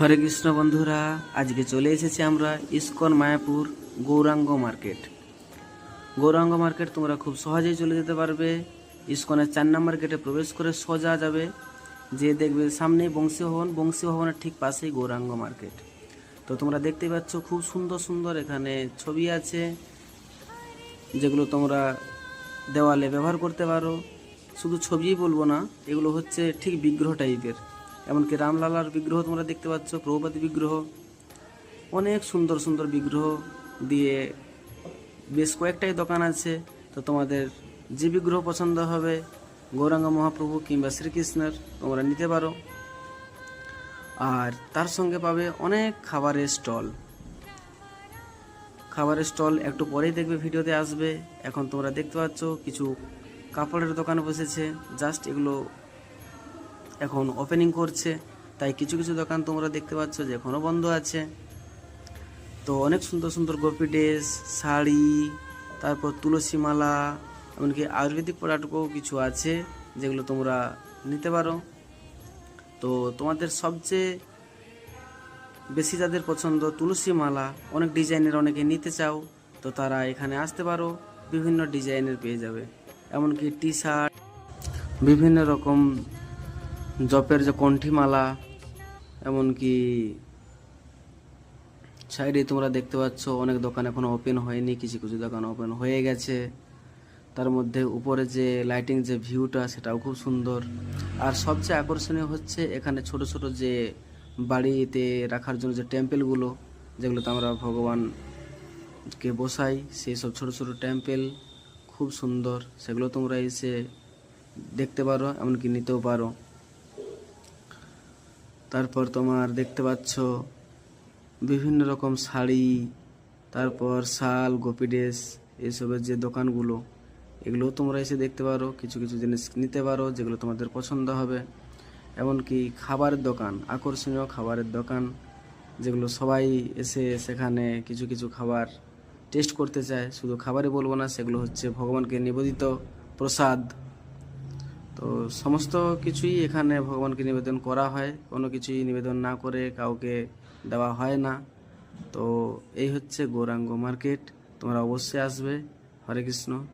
হরে কৃষ্ণ বন্ধুরা, আজকে চলে এসেছি আমরা ISKCON Mayapur Gouranga market. Gouranga market তোমরা খুব সহজেই চলে যেতে পারবে। ইসকনের 4 নম্বর গেটে প্রবেশ করে সোজা যাবে, যে দেখবে সামনেই বংশী ভবন, বংশী ভবনের ঠিক পাশেই গৌরাঙ্গ মার্কেট। তো তোমরা দেখতেই পাচ্ছ খুব সুন্দর সুন্দর এখানে ছবি আছে, যেগুলো তোমরা দেওয়ালে ব্যবহার করতে পারো। শুধু ছবিই বলবো না, এগুলো হচ্ছে ঠিক বিগ্রহ টাইপের। এমনকি রামলালার বিগ্রহ তোমরা দেখতে পাচ্ছ, প্রভুপাদ বিগ্রহ, অনেক সুন্দর সুন্দর বিগ্রহ দিয়ে বেশ কয়েকটাই দোকান আছে। তো তোমাদের যে বিগ্রহ পছন্দ হবে, গৌরাঙ্গ মহাপ্রভু কিংবা শ্রীকৃষ্ণের, তোমরা নিতে পারো। আর তার সঙ্গে পাবে অনেক খাবারের স্টল। একটু পরেই দেখবে, ভিডিওতে আসবে। এখন তোমরা দেখতে পাচ্ছ কিছু কাপড়ের দোকানে বসেছে, জাস্ট এগুলো এখন ওপেনিং করছে, তাই কিছু কিছু দোকান তোমরা দেখতে পাচ্ছ যে এখনও বন্ধ আছে। তো অনেক সুন্দর সুন্দর গোপী ড্রেস, শাড়ি, তারপর তুলসী মালা, এমনকি আয়ুর্বেদিক প্রোডাক্টও কিছু আছে, যেগুলো তোমরা নিতে পারো। তো তোমাদের সবচেয়ে বেশি যাদের পছন্দ তুলসী মালা, অনেক ডিজাইনের অনেকে নিতে চাও, তো তারা এখানে আসতে পারো। বিভিন্ন ডিজাইনের পেয়ে যাবে, এমনকি টি শার্ট, বিভিন্ন রকম জপের যে কণ্ঠিমালা, এমনকি সাইডে তোমরা দেখতে পাচ্ছ অনেক দোকান এখনো ওপেন হয়নি, কিছু কিছু দোকান ওপেন হয়ে গেছে। তার মধ্যে উপরে যে লাইটিং, যে ভিউটা, সেটাও খুব সুন্দর। আর সবচেয়ে আকর্ষণীয় হচ্ছে এখানে ছোট ছোট যে বাড়িতে রাখার জন্য যে টেম্পেলগুলো, যেগুলোতে আমরা ভগবানকে বসাই, সেই সব ছোট ছোট টেম্পেল খুব সুন্দর। সেগুলো তোমরা এসে দেখতে পারো, এমনকি নিতেও পারো। তারপর তোমার দেখতে পাচ্ছ বিভিন্ন রকম শাড়ি, তারপর শাল, গোপী ড্রেস, এইসবের যে দোকানগুলো, এগুলো তোমরা এসে দেখতে পারো, কিছু কিছু জিনিস নিতে পারো যেগুলো তোমাদের পছন্দ হবে। এমনকি খাবারের দোকান, আকর্ষণীয় খাবারের দোকান, যেগুলো সবাই এসে সেখানে কিছু কিছু খাবার টেস্ট করতে চায়। শুধু খাবারই বলবো না, সেগুলো হচ্ছে ভগবানকে নিবেদিত প্রসাদ। তো সমস্ত কিছুই এখানে ভগবানকে নিবেদন করা হয়, কোনো কিছুই নিবেদন না করে কাউকে দেওয়া হয় না। তো এই হচ্ছে গৌরাঙ্গ মার্কেট, তোমরা অবশ্যই আসবে। হরে কৃষ্ণ।